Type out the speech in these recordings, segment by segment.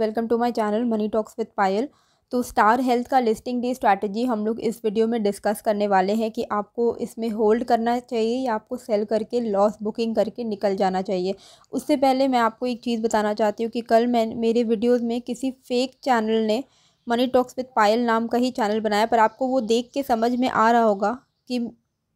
Welcome to my channel Money Talks with Payal. तो Star Health का listing day strategy हम लोग इस वीडियो में डिस्कस करने वाले हैं कि आपको इसमें होल्ड करना चाहिए या आपको सेल करके लॉस बुकिंग करके निकल जाना चाहिए। उससे पहले मैं आपको एक चीज़ बताना चाहती हूँ कि कल मैं मेरे वीडियोज़ में किसी फेक चैनल ने मनी टॉक्स विद पायल नाम का ही चैनल बनाया, पर आपको वो देख के समझ में आ रहा होगा कि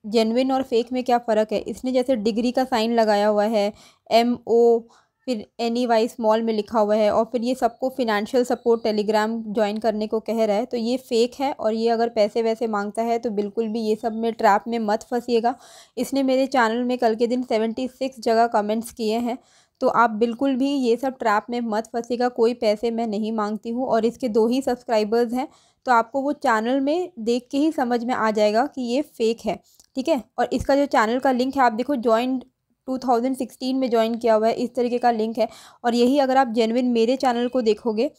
जेन्युइन और फेक में क्या फ़र्क है। इसने जैसे डिग्री का साइन लगाया हुआ है, MO, फिर NEY स्मॉल में लिखा हुआ है, और फिर ये सबको फिनेंशियल सपोर्ट टेलीग्राम ज्वाइन करने को कह रहा है, तो ये फेक है। और ये अगर पैसे वैसे मांगता है तो बिल्कुल भी ये सब में ट्रैप में मत फंसिएगा। इसने मेरे चैनल में कल के दिन 76 जगह कमेंट्स किए हैं, तो आप बिल्कुल भी ये सब ट्रैप में मत फंसिएगा। कोई पैसे मैं नहीं मांगती हूँ और इसके 2 ही सब्सक्राइबर्स हैं, तो आपको वो चैनल में देख के ही समझ में आ जाएगा कि ये फेक है, ठीक है। और इसका जो चैनल का लिंक है आप देखो, ज्वाइन 2016 में ज्वाइन किया हुआ है, इस तरीके का लिंक है। और यही अगर आप जेन्युइन मेरे चैनल को देखोगे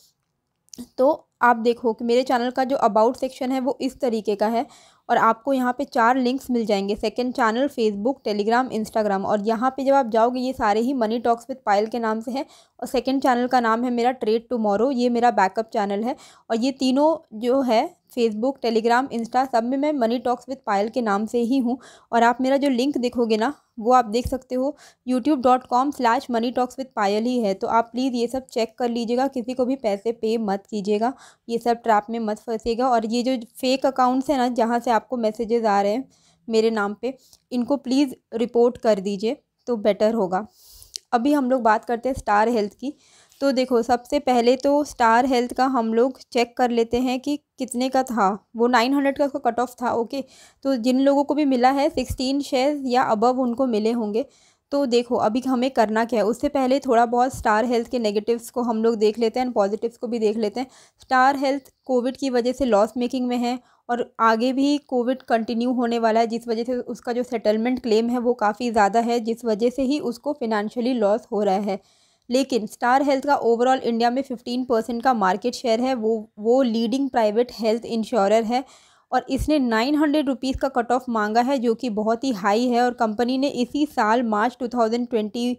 तो आप देखो कि मेरे चैनल का जो अबाउट सेक्शन है वो इस तरीके का है, और आपको यहाँ पे 4 लिंक्स मिल जाएंगे। Second channel, Facebook, Telegram, Instagram, और यहाँ पे जब आप जाओगे ये सारे ही मनी टॉक्स विद पायल के नाम से है। और सेकंड चैनल का नाम है मेरा ट्रेड टुमारो, ये मेरा बैकअप चैनल है। और ये तीनों जो है फेसबुक, टेलीग्राम, इंस्टा, सब में मैं मनी टॉक्स विद पायल के नाम से ही हूँ। और आप मेरा जो लिंक देखोगे ना वो आप देख सकते हो youtube.com/मनी टॉक्स विद पायल ही है। तो आप प्लीज़ ये सब चेक कर लीजिएगा, किसी को भी पैसे पे मत कीजिएगा, ये सब ट्रैप में मत फंसिएगा। और ये जो फेक अकाउंट्स हैं ना जहाँ से आपको मैसेजेस आ रहे हैं मेरे नाम पे, इनको प्लीज़ रिपोर्ट कर दीजिए तो बेटर होगा। अभी हम लोग बात करते हैं स्टार हेल्थ की। तो देखो, सबसे पहले तो स्टार हेल्थ का हम लोग चेक कर लेते हैं कि कितने का था। वो 900 का उसका कट ऑफ था, ओके। तो जिन लोगों को भी मिला है 16 शेयर्स या अबव उनको मिले होंगे। तो देखो अभी हमें करना क्या है, उससे पहले थोड़ा बहुत स्टार हेल्थ के नेगेटिव्स को हम लोग देख लेते हैं, पॉजिटिव्स को भी देख लेते हैं। स्टार हेल्थ कोविड की वजह से लॉस मेकिंग में है, और आगे भी कोविड कंटिन्यू होने वाला है, जिस वजह से उसका जो सेटलमेंट क्लेम है वो काफ़ी ज़्यादा है, जिस वजह से ही उसको फिनेंशियली लॉस हो रहा है। लेकिन स्टार हेल्थ का ओवरऑल इंडिया में 15% का मार्केट शेयर है। वो लीडिंग प्राइवेट हेल्थ इंश्योरर है, और इसने 900 रुपीज़ का कट ऑफ मांगा है, जो कि बहुत ही हाई है। और कंपनी ने इसी साल मार्च 2021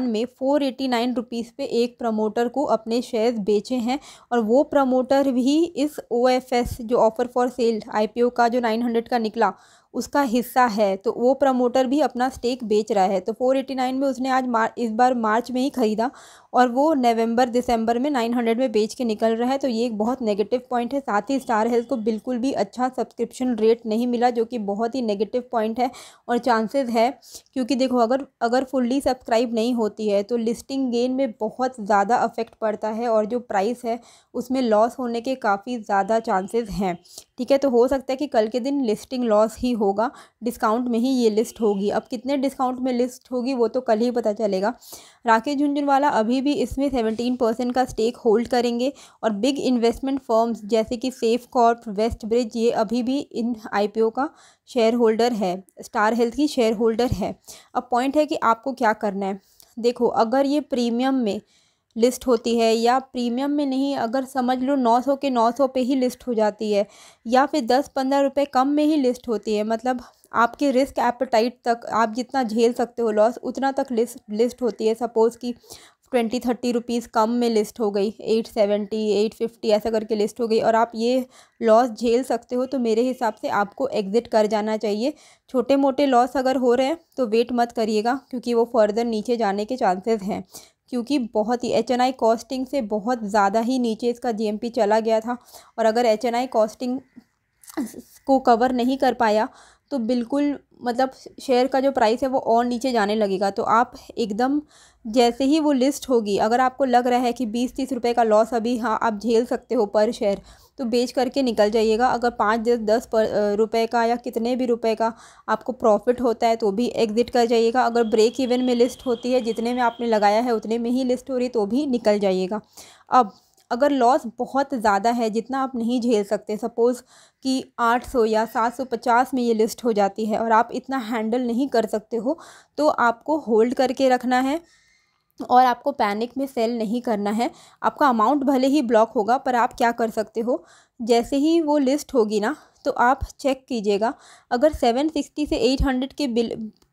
में 489 रुपीज़ पे एक प्रमोटर को अपने शेयर्स बेचे हैं। और वो प्रमोटर भी इस OFS जो ऑफ़र फॉर सेल IPO का जो 900 का निकला उसका हिस्सा है। तो वो प्रमोटर भी अपना स्टेक बेच रहा है। तो 489 में उसने आज इस बार मार्च में ही ख़रीदा, और वो नवंबर दिसंबर में 900 में बेच के निकल रहा है। तो ये एक बहुत नेगेटिव पॉइंट है। साथ ही स्टार हेल्थ को बिल्कुल भी अच्छा सब्सक्रिप्शन रेट नहीं मिला, जो कि बहुत ही नेगेटिव पॉइंट है। और चांसेस है, क्योंकि देखो अगर फुल्ली सब्सक्राइब नहीं होती है तो लिस्टिंग गेन में बहुत ज़्यादा अफेक्ट पड़ता है, और जो प्राइस है उसमें लॉस होने के काफ़ी ज़्यादा चांसेस हैं, ठीक है। तो हो सकता है कि कल के दिन लिस्टिंग लॉस ही होगा, डिस्काउंट में ही ये लिस्ट होगी। अब कितने डिस्काउंट में लिस्ट होगी वो तो कल ही पता चलेगा। राकेश झुनझुनवाला अभी भी इसमें 17% का स्टेक होल्ड करेंगे, और बिग इन्वेस्टमेंट फर्म्स जैसे कि सेफ कॉर्प, वेस्ट ब्रिज, ये अभी भी इन IPO का शेयर होल्डर है, स्टार हेल्थ की शेयर होल्डर है। अब पॉइंट है कि आपको क्या करना है। देखो, अगर ये प्रीमियम में लिस्ट होती है, या प्रीमियम में नहीं, अगर समझ लो 900 के 900 पे ही लिस्ट हो जाती है, या फिर 10-15 रुपये कम में ही लिस्ट होती है, मतलब आपके रिस्क एपेटाइट तक, आप जितना झेल सकते हो लॉस उतना तक लिस्ट होती है। सपोज़ कि 20-30 रुपीज़ कम में लिस्ट हो गई, 870, 850 ऐसा करके लिस्ट हो गई, और आप ये लॉस झेल सकते हो, तो मेरे हिसाब से आपको एग्ज़िट कर जाना चाहिए। छोटे मोटे लॉस अगर हो रहे हैं तो वेट मत करिएगा, क्योंकि वो फर्दर नीचे जाने के चांसेस हैं। क्योंकि बहुत ही HNI कॉस्टिंग से बहुत ज़्यादा ही नीचे इसका GMP चला गया था, और अगर HNI कॉस्टिंग को कवर नहीं कर पाया तो बिल्कुल मतलब शेयर का जो प्राइस है वो और नीचे जाने लगेगा। तो आप एकदम जैसे ही वो लिस्ट होगी, अगर आपको लग रहा है कि 20-30 रुपये का लॉस अभी हाँ आप झेल सकते हो पर शेयर, तो बेच करके निकल जाइएगा। अगर 5-10 रुपये का या कितने भी रुपए का आपको प्रॉफिट होता है तो भी एग्ज़िट कर जाइएगा। अगर ब्रेक इवन में लिस्ट होती है, जितने में आपने लगाया है उतने में ही लिस्ट हो रही, तो भी निकल जाइएगा। अब अगर लॉस बहुत ज़्यादा है, जितना आप नहीं झेल सकते, सपोज़ कि 800 या 750 में ये लिस्ट हो जाती है और आप इतना हैंडल नहीं कर सकते हो, तो आपको होल्ड करके रखना है, और आपको पैनिक में सेल नहीं करना है। आपका अमाउंट भले ही ब्लॉक होगा, पर आप क्या कर सकते हो, जैसे ही वो लिस्ट होगी ना तो आप चेक कीजिएगा, अगर 760 से 800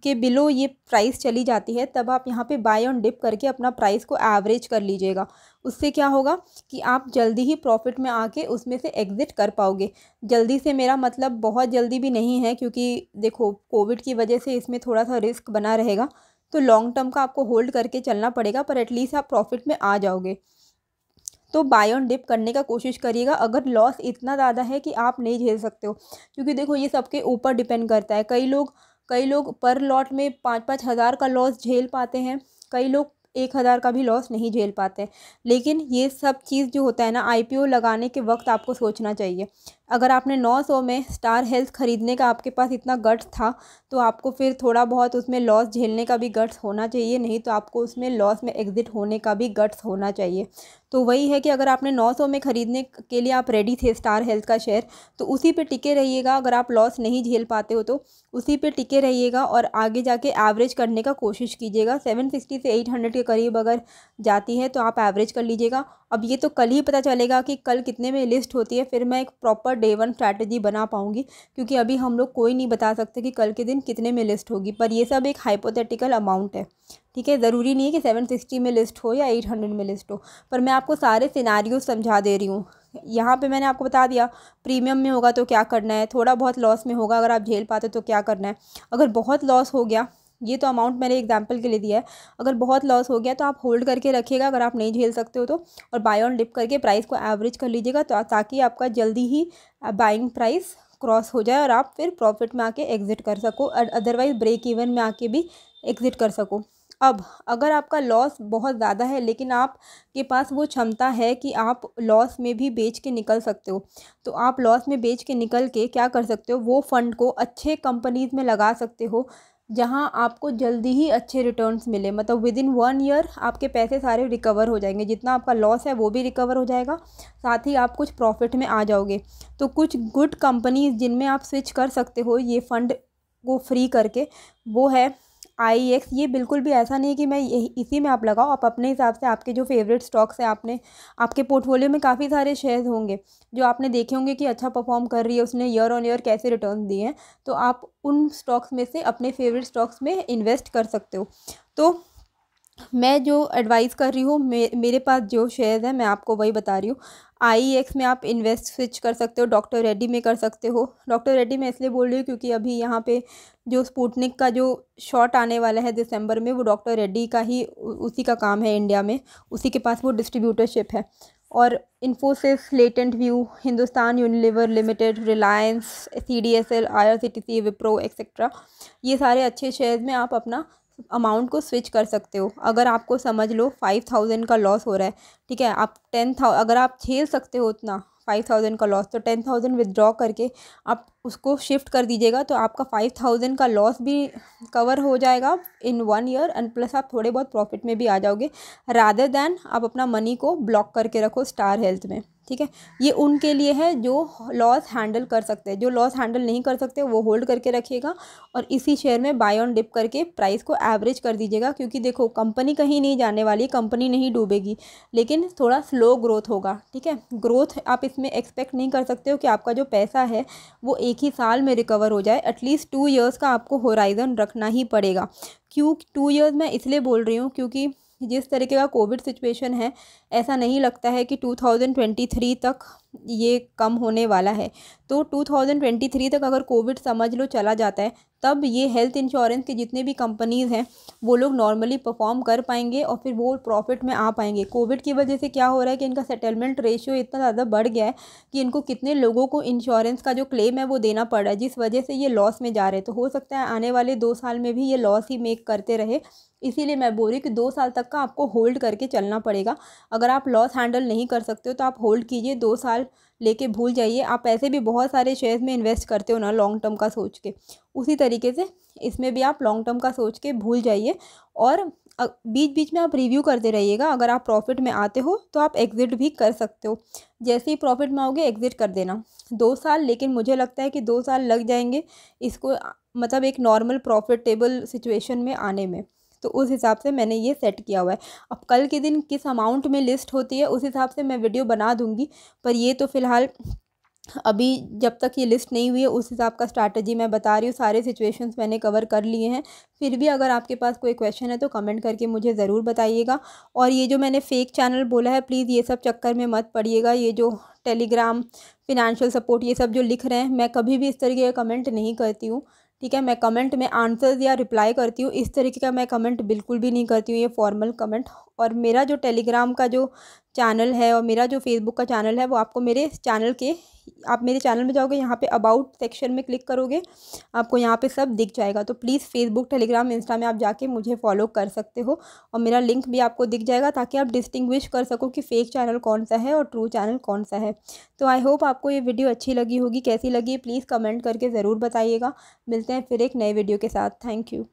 के बिलो ये प्राइस चली जाती है तब आप यहाँ पे बाय ऑन डिप करके अपना प्राइस को एवरेज कर लीजिएगा। उससे क्या होगा कि आप जल्दी ही प्रॉफिट में आके उसमें से एग्ज़िट कर पाओगे। जल्दी से मेरा मतलब बहुत जल्दी भी नहीं है, क्योंकि देखो कोविड की वजह से इसमें थोड़ा सा रिस्क बना रहेगा, तो लॉन्ग टर्म का आपको होल्ड करके चलना पड़ेगा, पर एटलीस्ट आप प्रॉफिट में आ जाओगे। तो बाय ऑन डिप करने का कोशिश करिएगा अगर लॉस इतना ज़्यादा है कि आप नहीं झेल सकते हो, क्योंकि देखो ये सबके ऊपर डिपेंड करता है। कई लोग पर लॉट में 5-5 हज़ार का लॉस झेल पाते हैं, कई लोग 1,000 का भी लॉस नहीं झेल पाते। लेकिन ये सब चीज़ जो होता है ना, आईपीओ लगाने के वक्त आपको सोचना चाहिए। अगर आपने 900 में स्टार हेल्थ ख़रीदने का आपके पास इतना गट्स था, तो आपको फिर थोड़ा बहुत उसमें लॉस झेलने का भी गट्स होना चाहिए, नहीं तो आपको उसमें लॉस में एग्ज़िट होने का भी गट्स होना चाहिए। तो वही है कि अगर आपने 900 में ख़रीदने के लिए आप रेडी थे स्टार हेल्थ का शेयर, तो उसी पे टिके रहिएगा। अगर आप लॉस नहीं झेल पाते हो तो उसी पे टिके रहिएगा और आगे जाके एवरेज करने का कोशिश कीजिएगा। 760 से 800 के करीब अगर जाती है तो आप एवरेज कर लीजिएगा। अब ये तो कल ही पता चलेगा कि कल कितने में लिस्ट होती है, फिर मैं एक प्रॉपर डे 1 स्ट्रैटेजी बना पाऊँगी, क्योंकि अभी हम लोग कोई नहीं बता सकते कि कल के दिन कितने में लिस्ट होगी। पर ये सब एक हाइपोथेटिकल अमाउंट है, ठीक है। ज़रूरी नहीं है कि 760 में लिस्ट हो या 800 में लिस्ट हो, पर मैं आपको सारे सिनारियो समझा दे रही हूँ। यहाँ पे मैंने आपको बता दिया प्रीमियम में होगा तो क्या करना है, थोड़ा बहुत लॉस में होगा अगर आप झेल पाते तो क्या करना है। अगर बहुत लॉस हो गया, ये तो अमाउंट मैंने एग्जांपल के लिए दिया है, अगर बहुत लॉस हो गया तो आप होल्ड करके रखिएगा अगर आप नहीं झेल सकते हो तो, और बाय ऑन डिप करके प्राइस को एवरेज कर लीजिएगा, तो ताकि आपका जल्दी ही बाइंग प्राइस क्रॉस हो जाए और आप फिर प्रॉफिट में आके एग्ज़िट कर सको, और अदरवाइज़ ब्रेक इवन में आके भी एग्ज़िट कर सको। अब अगर आपका लॉस बहुत ज़्यादा है लेकिन आपके पास वो क्षमता है कि आप लॉस में भी बेच के निकल सकते हो, तो आप लॉस में बेच के निकल के क्या कर सकते हो, वो फ़ंड को अच्छे कंपनीज़ में लगा सकते हो जहां आपको जल्दी ही अच्छे रिटर्न्स मिले। मतलब विद इन 1 ईयर आपके पैसे सारे रिकवर हो जाएंगे, जितना आपका लॉस है वो भी रिकवर हो जाएगा, साथ ही आप कुछ प्रॉफिट में आ जाओगे। तो कुछ गुड कंपनीज़ जिनमें आप स्विच कर सकते हो ये फ़ंड को फ्री करके, वो है IEX। ये बिल्कुल भी ऐसा नहीं है कि मैं इसी में आप लगाओ, आप अपने हिसाब से आपके जो फेवरेट स्टॉक्स हैं, आपके पोर्टफोलियो में काफ़ी सारे शेयर्स होंगे जो आपने देखे होंगे कि अच्छा परफॉर्म कर रही है, उसने ईयर ऑन ईयर कैसे रिटर्न दिए हैं, तो आप उन स्टॉक्स में से अपने फेवरेट स्टॉक्स में इन्वेस्ट कर सकते हो। तो मैं जो एडवाइस कर रही हूँ, मेरे पास जो शेयर्स हैं मैं आपको वही बता रही हूँ। IEX में आप इन्वेस्ट स्विच कर सकते हो, डॉक्टर रेड्डी में कर सकते हो। डॉक्टर रेड्डी मैं इसलिए बोल रही हूँ क्योंकि अभी यहाँ पे जो स्पुतनिक का जो शॉट आने वाला है दिसंबर में, वो डॉक्टर रेड्डी का ही उसी का काम है इंडिया में, उसी के पास वो डिस्ट्रीब्यूटरशिप है। और Infosys, latent view, Hindustan Unilever limited, Reliance, CDSL, IRCTC, Wipro etcetera, ये सारे अच्छे शेयर्स में आप अपना अमाउंट को स्विच कर सकते हो। अगर आपको समझ लो 5,000 का लॉस हो रहा है, ठीक है, आप 10,000 अगर आप झेल सकते हो उतना 5,000 का लॉस, तो 10,000 विदड्रॉ करके आप उसको शिफ्ट कर दीजिएगा, तो आपका 5,000 का लॉस भी कवर हो जाएगा इन 1 ईयर, एंड प्लस आप थोड़े बहुत प्रॉफिट में भी आ जाओगे, रादर दैन आप अपना मनी को ब्लॉक करके रखो स्टार हेल्थ में, ठीक है। ये उनके लिए है जो लॉस हैंडल कर सकते हैं। जो लॉस हैंडल नहीं कर सकते वो होल्ड करके रखिएगा और इसी शेयर में बाय ऑन डिप करके प्राइस को एवरेज कर दीजिएगा, क्योंकि देखो कंपनी कहीं नहीं जाने वाली, कंपनी नहीं डूबेगी, लेकिन थोड़ा स्लो ग्रोथ होगा, ठीक है। ग्रोथ आप इसमें एक्सपेक्ट नहीं कर सकते हो कि आपका जो पैसा है वो एक ही साल में रिकवर हो जाए, एटलीस्ट 2 ईयर्स का आपको होराइजन रखना ही पड़ेगा। क्यों 2 ईयर्स मैं इसलिए बोल रही हूँ क्योंकि जिस तरीके का कोविड सिचुएशन है, ऐसा नहीं लगता है कि 2023 तक ये कम होने वाला है। तो 2023 तक अगर कोविड समझ लो चला जाता है, तब ये हेल्थ इंश्योरेंस के जितने भी कंपनीज़ हैं वो लोग नॉर्मली परफॉर्म कर पाएंगे और फिर वो प्रॉफिट में आ पाएंगे। कोविड की वजह से क्या हो रहा है कि इनका सेटलमेंट रेशियो इतना ज़्यादा बढ़ गया है कि इनको कितने लोगों को इंश्योरेंस का जो क्लेम है वो देना पड़ रहा है, जिस वजह से ये लॉस में जा रहे हैं। तो हो सकता है आने वाले 2 साल में भी ये लॉस ही मेक करते रहे, इसीलिए मैं बोल रही हूँ कि 2 साल तक का आपको होल्ड करके चलना पड़ेगा। अगर आप लॉस हैंडल नहीं कर सकते हो तो आप होल्ड कीजिए, 2 साल लेके भूल जाइए। आप ऐसे भी बहुत सारे शेयर्स में इन्वेस्ट करते हो ना लॉन्ग टर्म का सोच के, उसी तरीके से इसमें भी आप लॉन्ग टर्म का सोच के भूल जाइए और बीच बीच में आप रिव्यू करते रहिएगा। अगर आप प्रॉफिट में आते हो तो आप एग्ज़िट भी कर सकते हो, जैसे ही प्रॉफिट में आओगे एग्ज़िट कर देना। 2 साल, लेकिन मुझे लगता है कि 2 साल लग जाएंगे इसको मतलब एक नॉर्मल प्रॉफिटेबल सिचुएशन में आने में, तो उस हिसाब से मैंने ये सेट किया हुआ है। अब कल के दिन किस अमाउंट में लिस्ट होती है उस हिसाब से मैं वीडियो बना दूंगी, पर ये तो फ़िलहाल अभी जब तक ये लिस्ट नहीं हुई है उस हिसाब का स्ट्रैटेजी मैं बता रही हूँ, सारे सिचुएशंस मैंने कवर कर लिए हैं। फिर भी अगर आपके पास कोई क्वेश्चन है तो कमेंट करके मुझे ज़रूर बताइएगा। और ये जो मैंने फ़ेक चैनल बोला है, प्लीज़ ये सब चक्कर में मत पड़िएगा। ये जो टेलीग्राम, फिनेंशियल सपोर्ट, ये सब जो लिख रहे हैं, मैं कभी भी इस तरीके का कमेंट नहीं करती हूँ, ठीक है। मैं कमेंट में आंसर्स या रिप्लाई करती हूँ, इस तरीके का मैं कमेंट बिल्कुल भी नहीं करती हूँ, ये फॉर्मल कमेंट। और मेरा जो टेलीग्राम का जो चैनल है और मेरा जो फेसबुक का चैनल है, वो आपको मेरे चैनल के, आप मेरे चैनल में जाओगे, यहाँ पे अबाउट सेक्शन में क्लिक करोगे, आपको यहाँ पे सब दिख जाएगा। तो प्लीज़ फेसबुक, टेलीग्राम, इंस्टा में आप जाके मुझे फॉलो कर सकते हो और मेरा लिंक भी आपको दिख जाएगा, ताकि आप डिस्टिंग्विश कर सको कि फ़ेक चैनल कौन सा है और ट्रू चैनल कौन सा है। तो आई होप आपको ये वीडियो अच्छी लगी होगी। कैसी लगी प्लीज़ कमेंट करके ज़रूर बताइएगा। मिलते हैं फिर एक नए वीडियो के साथ। Thank you.